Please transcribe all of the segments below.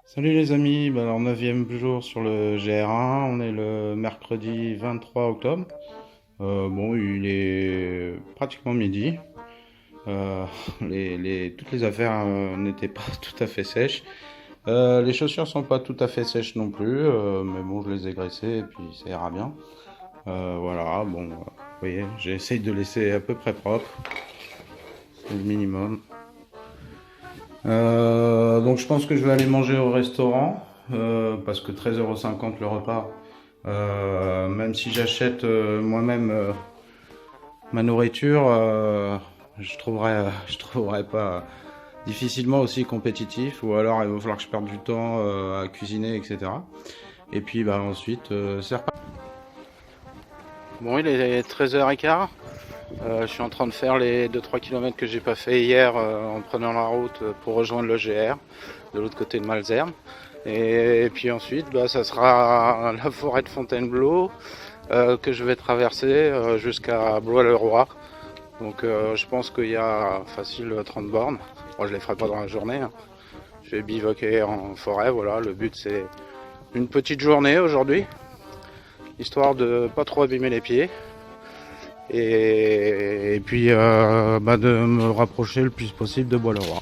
Salut les amis, alors 9e jour sur le GR1, on est le mercredi 23 octobre. Bon, il est pratiquement midi. Euh, toutes les affaires n'étaient pas tout à fait sèches. Les chaussures sont pas tout à fait sèches non plus, mais bon, je les ai graissées et puis ça ira bien. Voilà, bon, vous voyez, j'essaye de laisser à peu près propre, c'est le minimum. Donc je pense que je vais aller manger au restaurant parce que 13,50 € le repas. Même si j'achète moi-même ma nourriture, je trouverais pas difficilement aussi compétitif. Ou alors il va falloir que je perde du temps à cuisiner, etc. Et puis bah, ensuite, c'est reparti. Bon, il est 13h15. Je suis en train de faire les 2-3 km que j'ai pas fait hier en prenant la route pour rejoindre le GR de l'autre côté de Malesherbes. Et puis ensuite, bah, ça sera la forêt de Fontainebleau que je vais traverser jusqu'à Blois-le-Roi. Donc je pense qu'il y a facile 30 bornes. Moi, je les ferai pas dans la journée, hein. Je vais bivouaquer en forêt. Voilà, le but c'est une petite journée aujourd'hui, histoire de pas trop abîmer les pieds. Et puis bah, de me rapprocher le plus possible de Bois-le-Roi.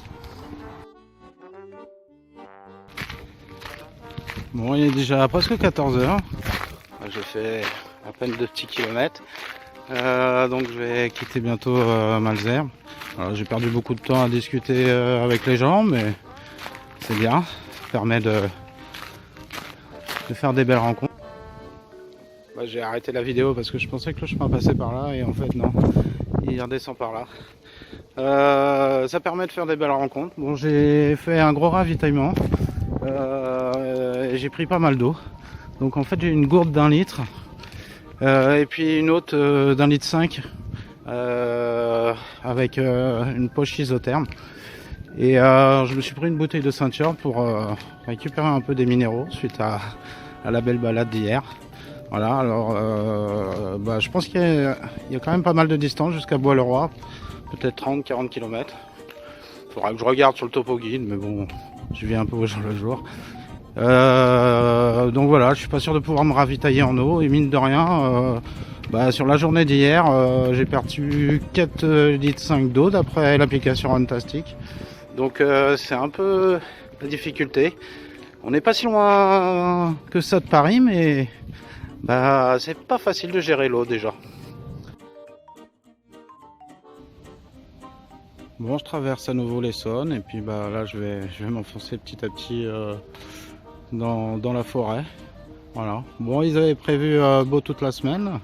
Bon, il est déjà presque 14h. J'ai fait à peine 2 petits kilomètres. Donc je vais quitter bientôt Malesherbes. J'ai perdu beaucoup de temps à discuter avec les gens, mais c'est bien. Ça permet de faire des belles rencontres. Bah, j'ai arrêté la vidéo parce que je pensais que le chemin passait par là et en fait non, il redescend par là. Ça permet de faire des belles rencontres. Bon, j'ai fait un gros ravitaillement. Et j'ai pris pas mal d'eau. Donc en fait j'ai une gourde d'1 litre et puis une autre d'1 litre 5 avec une poche isotherme. Et je me suis pris une bouteille de ceinture pour récupérer un peu des minéraux suite à la belle balade d'hier. Voilà, alors bah, je pense qu'il y a quand même pas mal de distance jusqu'à Bois-le-Roi, peut-être 30-40 km. Faudra que je regarde sur le topo guide, mais bon, je vis un peu au jour le jour. Donc voilà, je suis pas sûr de pouvoir me ravitailler en eau et mine de rien, bah, sur la journée d'hier, j'ai perdu 4 litres 5 d'eau d'après l'application Runtastic. Donc c'est un peu la difficulté. On n'est pas si loin que ça de Paris, mais bah c'est pas facile de gérer l'eau déjà. Bon, je traverse à nouveau l'Essonne et puis bah là je vais m'enfoncer petit à petit dans la forêt. Voilà. Bon, ils avaient prévu beau toute la semaine.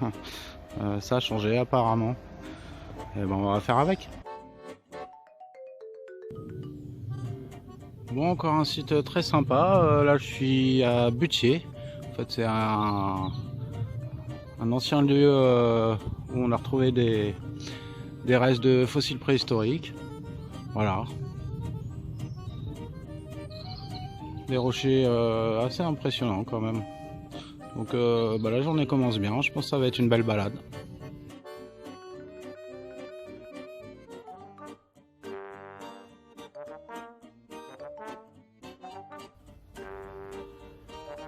Ça a changé apparemment. Et ben on va faire avec. Bon, encore un site très sympa. Là, je suis à Butier. En fait, c'est un ancien lieu où on a retrouvé des restes de fossiles préhistoriques. Voilà. Des rochers assez impressionnants quand même. Donc bah, la journée commence bien. Je pense que ça va être une belle balade.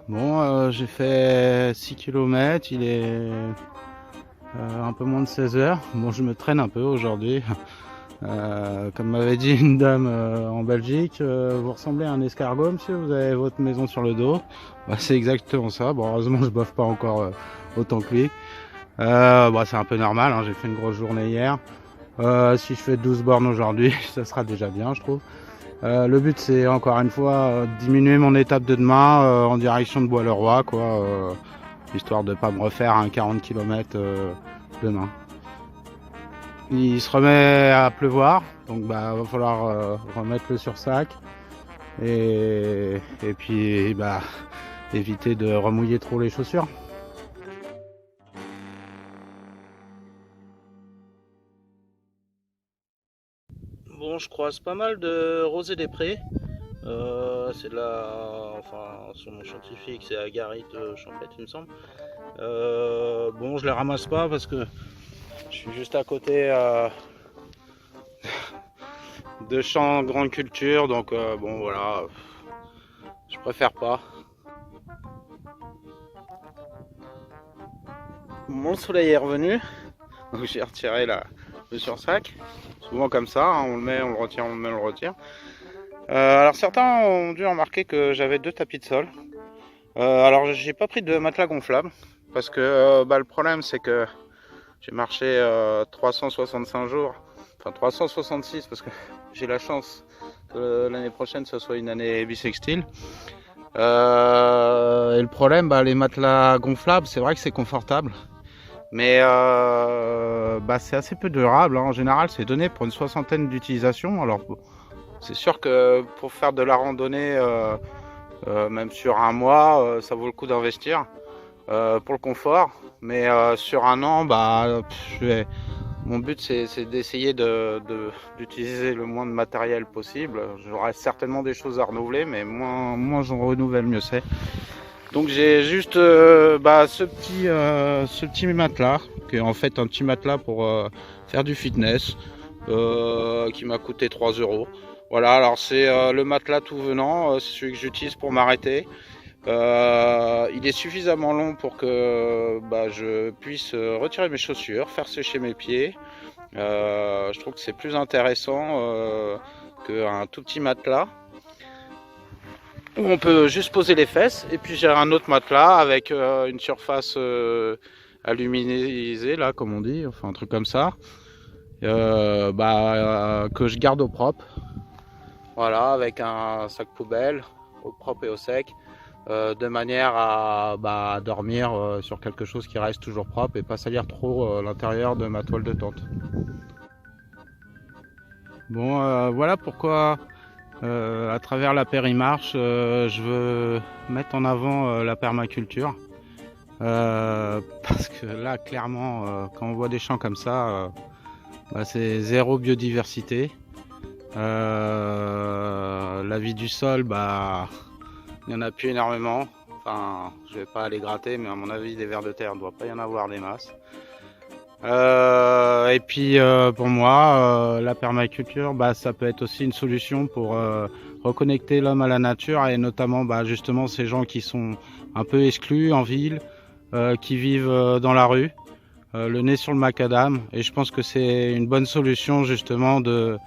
Bon, j'ai fait 6 km, il est un peu moins de 16h. Bon, je me traîne un peu aujourd'hui. Comme m'avait dit une dame en Belgique, vous ressemblez à un escargot, monsieur, vous avez votre maison sur le dos. Bah, c'est exactement ça. Bon, heureusement, je boffe pas encore autant que lui. Bah, c'est un peu normal, hein, j'ai fait une grosse journée hier. Si je fais 12 bornes aujourd'hui, ça sera déjà bien, je trouve. Le but c'est encore une fois diminuer mon étape de demain en direction de Bois-le-Roi, quoi, histoire de pas me refaire un 40 km demain. Il se remet à pleuvoir, donc bah va falloir remettre le sursac et puis bah éviter de remouiller trop les chaussures. Bon, je croise pas mal de rosée des prés. C'est de la. Enfin, son nom scientifique, c'est Agarite champêtre, il me semble. Bon, je les ramasse pas parce que je suis juste à côté de champs grande culture, donc bon, voilà. Je préfère pas. Mon soleil est revenu, donc j'ai retiré le sursac. Souvent comme ça, hein, on le met, on le retire, on le met, on le retire. Alors certains ont dû remarquer que j'avais 2 tapis de sol. Alors j'ai pas pris de matelas gonflable parce que le problème c'est que j'ai marché 365 jours, enfin 366 parce que j'ai la chance que l'année prochaine ce soit une année bissextile. Et le problème, les matelas gonflables, c'est vrai que c'est confortable, mais c'est assez peu durable, hein. En général, c'est donné pour une 60aine d'utilisations. Alors c'est sûr que pour faire de la randonnée, même sur un mois, ça vaut le coup d'investir pour le confort. Mais sur un an, mon but c'est d'essayer d'utiliser le moins de matériel possible. J'aurai certainement des choses à renouveler, mais moins j'en renouvelle, mieux c'est. Donc j'ai juste ce petit matelas, qui est en fait un petit matelas pour faire du fitness, qui m'a coûté 3 €. Voilà, alors c'est le matelas tout venant, c'est celui que j'utilise pour m'arrêter. Il est suffisamment long pour que je puisse retirer mes chaussures, faire sécher mes pieds. Je trouve que c'est plus intéressant qu'un tout petit matelas où on peut juste poser les fesses. Et puis j'ai un autre matelas avec une surface aluminisée, là comme on dit, enfin un truc comme ça, que je garde au propre. Voilà, avec un sac poubelle au propre et au sec. De manière à dormir sur quelque chose qui reste toujours propre et pas salir trop l'intérieur de ma toile de tente. Bon, voilà pourquoi à travers la Périmarche je veux mettre en avant la permaculture, parce que là clairement quand on voit des champs comme ça, c'est zéro biodiversité. La vie du sol, il n'y en a plus énormément. Enfin, je vais pas aller gratter, mais à mon avis, des vers de terre, il ne doit pas y en avoir des masses. Et puis, pour moi, la permaculture, ça peut être aussi une solution pour reconnecter l'homme à la nature, et notamment, justement, ces gens qui sont un peu exclus en ville, qui vivent dans la rue, le nez sur le macadam. Et je pense que c'est une bonne solution, justement, de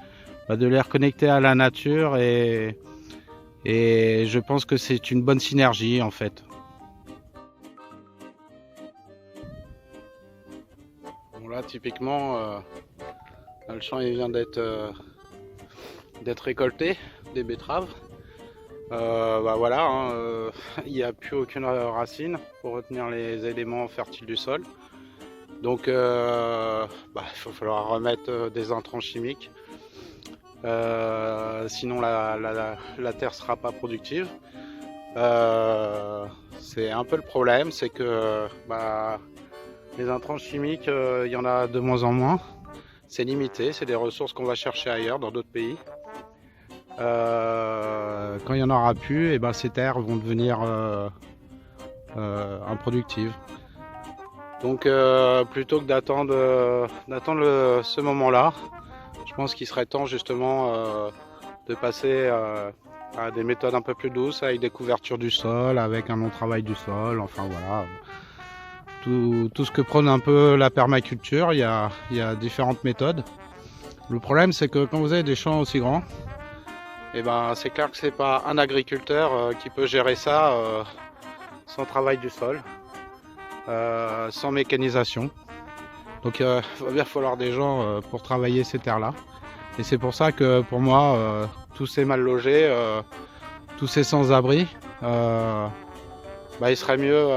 les reconnecter à la nature, et je pense que c'est une bonne synergie en fait. Bon, là typiquement le champ il vient d'être récolté, des betteraves. Voilà, hein, il n'y a plus aucune racine pour retenir les éléments fertiles du sol. Donc il va falloir remettre des intrants chimiques. Sinon la terre sera pas productive. C'est un peu le problème, c'est que les intrants chimiques, il y en a de moins en moins. C'est limité, c'est des ressources qu'on va chercher ailleurs, dans d'autres pays. Quand il n'y en aura plus, ces terres vont devenir improductives. Donc plutôt que d'attendre ce moment-là, je pense qu'il serait temps justement de passer à des méthodes un peu plus douces, avec des couvertures du sol, avec un long travail du sol, enfin voilà. Tout ce que prône un peu la permaculture, il y a différentes méthodes. Le problème c'est que quand vous avez des champs aussi grands, c'est clair que c'est pas un agriculteur qui peut gérer ça sans travail du sol, sans mécanisation. Donc il va bien falloir des gens pour travailler ces terres-là. Et c'est pour ça que pour moi, tous ces mal logés, tous ces sans-abri, il serait mieux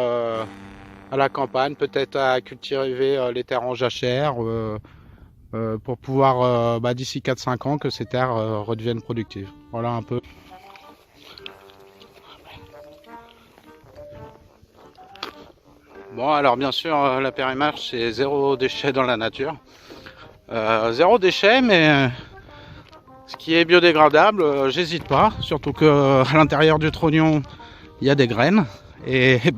à la campagne, peut-être à cultiver les terres en jachère, pour pouvoir, d'ici 4-5 ans, que ces terres redeviennent productives. Voilà un peu. Bon, alors bien sûr, la Périmarche, c'est zéro déchet dans la nature. Zéro déchet, mais ce qui est biodégradable, j'hésite pas. Surtout qu'à l'intérieur du trognon, il y a des graines. Et il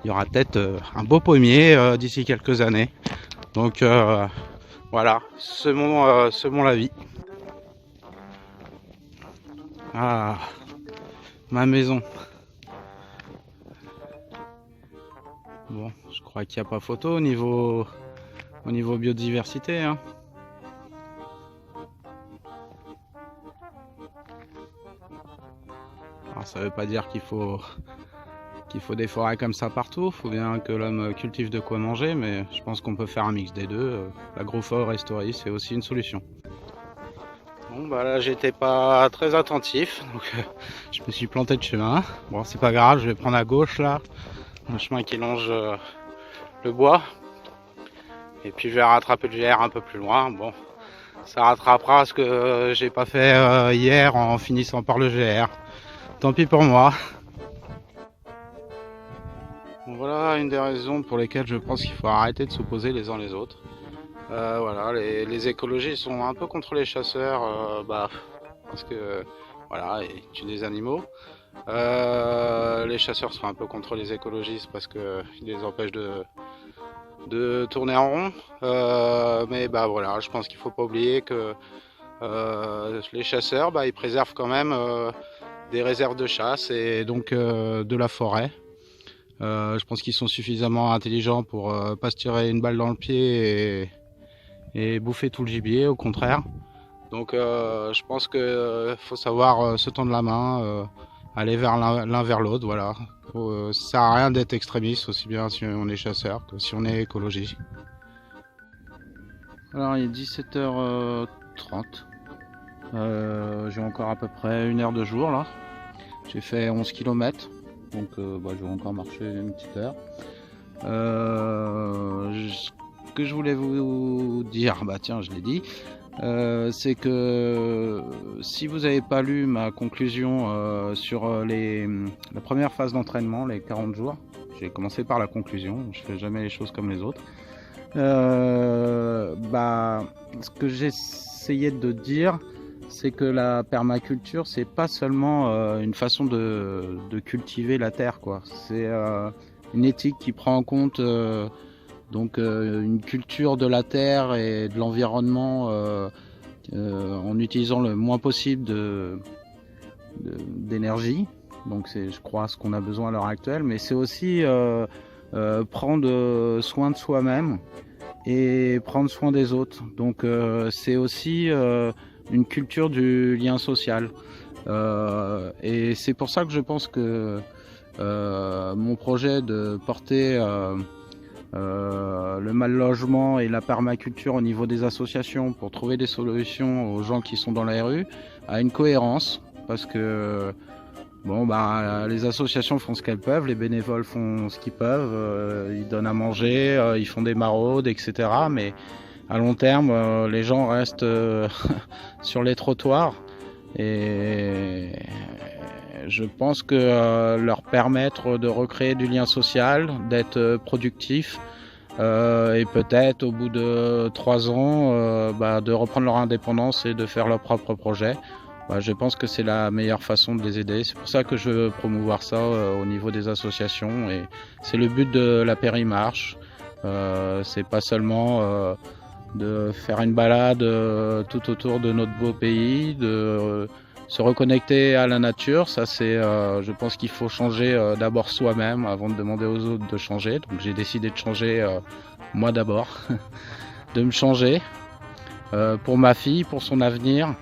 y aura peut-être un beau pommier d'ici quelques années. Donc voilà, semons la vie. Ah, ma maison. Bon, je crois qu'il n'y a pas photo au niveau biodiversité, hein. Alors ça veut pas dire qu'il faut des forêts comme ça partout. Il faut bien que l'homme cultive de quoi manger, mais je pense qu'on peut faire un mix des deux. L'agroforesterie, c'est aussi une solution. Bon bah là j'étais pas très attentif, donc je me suis planté de chemin. Bon c'est pas grave, je vais prendre à gauche là, un chemin qui longe le bois. Et puis je vais rattraper le GR un peu plus loin. Bon, ça rattrapera ce que j'ai pas fait hier en finissant par le GR. Tant pis pour moi. Bon, voilà une des raisons pour lesquelles je pense qu'il faut arrêter de s'opposer les uns les autres. Voilà, les écologistes sont un peu contre les chasseurs, parce que voilà, ils tuent des animaux. Les chasseurs sont un peu contre les écologistes parce qu'ils les empêchent de tourner en rond. Mais bah voilà, je pense qu'il faut pas oublier que les chasseurs, ils préservent quand même des réserves de chasse et donc de la forêt. Je pense qu'ils sont suffisamment intelligents pour pas se tirer une balle dans le pied et bouffer tout le gibier, au contraire. Donc je pense qu'il faut savoir se tendre la main, aller vers l'un vers l'autre, voilà. Ça sert à rien d'être extrémiste, aussi bien si on est chasseur que si on est écologiste. Alors il est 17h30. J'ai encore à peu près 1 heure de jour là. J'ai fait 11 km, donc je vais encore marcher une petite heure. Ce que je voulais vous dire, tiens je l'ai dit, c'est que si vous n'avez pas lu ma conclusion sur la première phase d'entraînement, les 40 jours, j'ai commencé par la conclusion, je fais jamais les choses comme les autres. Ce que j'essayais de dire, c'est que la permaculture, c'est pas seulement une façon de cultiver la terre, quoi. C'est une éthique qui prend en compte une culture de la terre et de l'environnement en utilisant le moins possible d'énergie. Donc c'est, je crois, ce qu'on a besoin à l'heure actuelle, mais c'est aussi prendre soin de soi-même et prendre soin des autres. Donc c'est aussi une culture du lien social. Et c'est pour ça que je pense que mon projet de porter le mal logement et la permaculture au niveau des associations pour trouver des solutions aux gens qui sont dans la rue a une cohérence, parce que les associations font ce qu'elles peuvent, les bénévoles font ce qu'ils peuvent, ils donnent à manger, ils font des maraudes, etc. Mais à long terme, les gens restent sur les trottoirs, et je pense que leur permettre de recréer du lien social, d'être productif, et peut-être au bout de 3 ans de reprendre leur indépendance et de faire leur propre projet. Je pense que c'est la meilleure façon de les aider. C'est pour ça que je veux promouvoir ça au niveau des associations, et c'est le but de la Périmarche. C'est pas seulement de faire une balade tout autour de notre beau pays, de se reconnecter à la nature. Ça, c'est, je pense qu'il faut changer d'abord soi-même avant de demander aux autres de changer. Donc j'ai décidé de changer moi d'abord, de me changer pour ma fille, pour son avenir.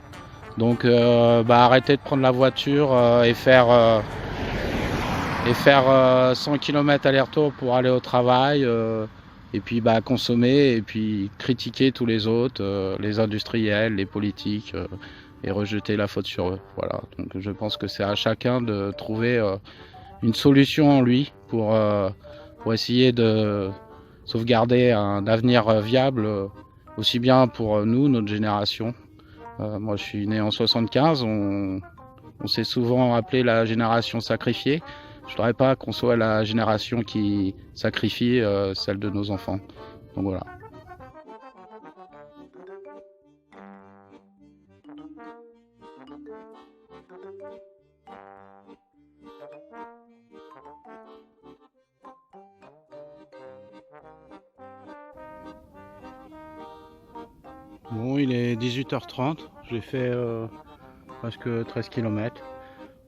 Donc arrêter de prendre la voiture et faire 100 km aller-retour pour aller au travail, et puis consommer et puis critiquer tous les autres, les industriels, les politiques, et rejeter la faute sur eux. Voilà. Donc je pense que c'est à chacun de trouver une solution en lui pour essayer de sauvegarder un avenir viable, aussi bien pour nous, notre génération. Moi je suis né en 75, on s'est souvent appelé la génération sacrifiée. Je ne voudrais pas qu'on soit la génération qui sacrifie celle de nos enfants. Donc voilà. Bon, il est 18h30, j'ai fait presque 13 km.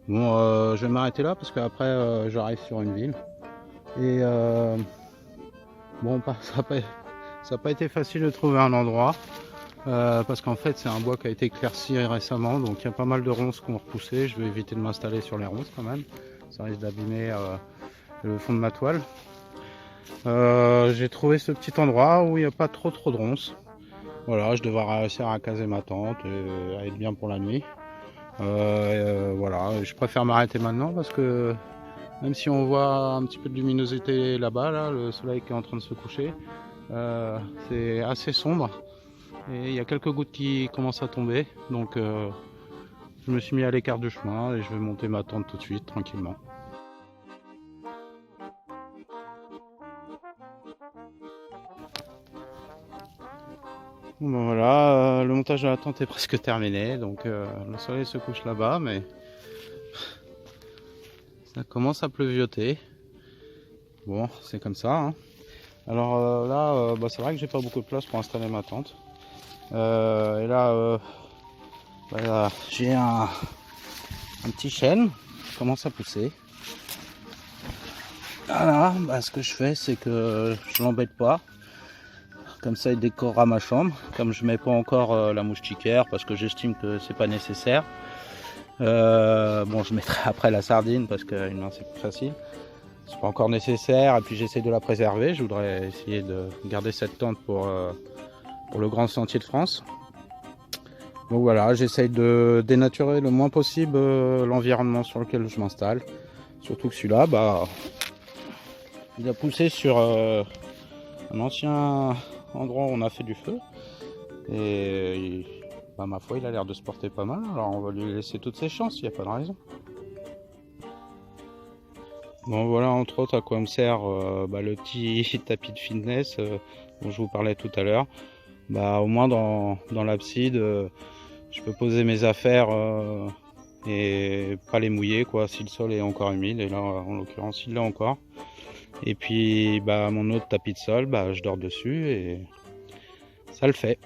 Bon, je vais m'arrêter là parce qu'après j'arrive sur une ville. Et bon, ça n'a pas été facile de trouver un endroit. Parce qu'en fait c'est un bois qui a été éclairci récemment, donc il y a pas mal de ronces qui ont repoussé. Je vais éviter de m'installer sur les ronces quand même, ça risque d'abîmer le fond de ma toile. J'ai trouvé ce petit endroit où il n'y a pas trop de ronces. Voilà, je devrais réussir à caser ma tente et à être bien pour la nuit. Voilà, je préfère m'arrêter maintenant parce que même si on voit un petit peu de luminosité là-bas, là, le soleil qui est en train de se coucher, c'est assez sombre. Et il y a quelques gouttes qui commencent à tomber, donc je me suis mis à l'écart du chemin et je vais monter ma tente tout de suite, tranquillement. Bon ben voilà, le montage de la tente est presque terminé, donc le soleil se couche là-bas, mais ça commence à pleuvioter. Bon, c'est comme ça, hein. Alors là, bah, c'est vrai que j'ai pas beaucoup de place pour installer ma tente. Et là, voilà, j'ai un petit chêne qui commence à pousser. Voilà, bah, ce que je fais, c'est que je l'embête pas. Comme ça, il décorera ma chambre. Comme je mets pas encore la moustiquaire parce que j'estime que c'est pas nécessaire. Bon, je mettrai après la sardine parce qu'une main c'est plus facile. C'est pas encore nécessaire. Et puis j'essaie de la préserver. Je voudrais essayer de garder cette tente pour le Grand Sentier de France. Donc voilà, j'essaye de dénaturer le moins possible l'environnement sur lequel je m'installe. Surtout que celui-là, bah, il a poussé sur un ancien endroit où on a fait du feu. Et bah, ma foi, il a l'air de se porter pas mal. Alors on va lui laisser toutes ses chances, il n'y a pas de raison. Bon voilà, entre autres à quoi me sert bah, le petit tapis de fitness dont je vous parlais tout à l'heure. Bah, au moins dans l'abside, je peux poser mes affaires et pas les mouiller quoi, si le sol est encore humide. Et là en l'occurrence il l'est encore. Et puis bah, mon autre tapis de sol, bah, je dors dessus et ça le fait.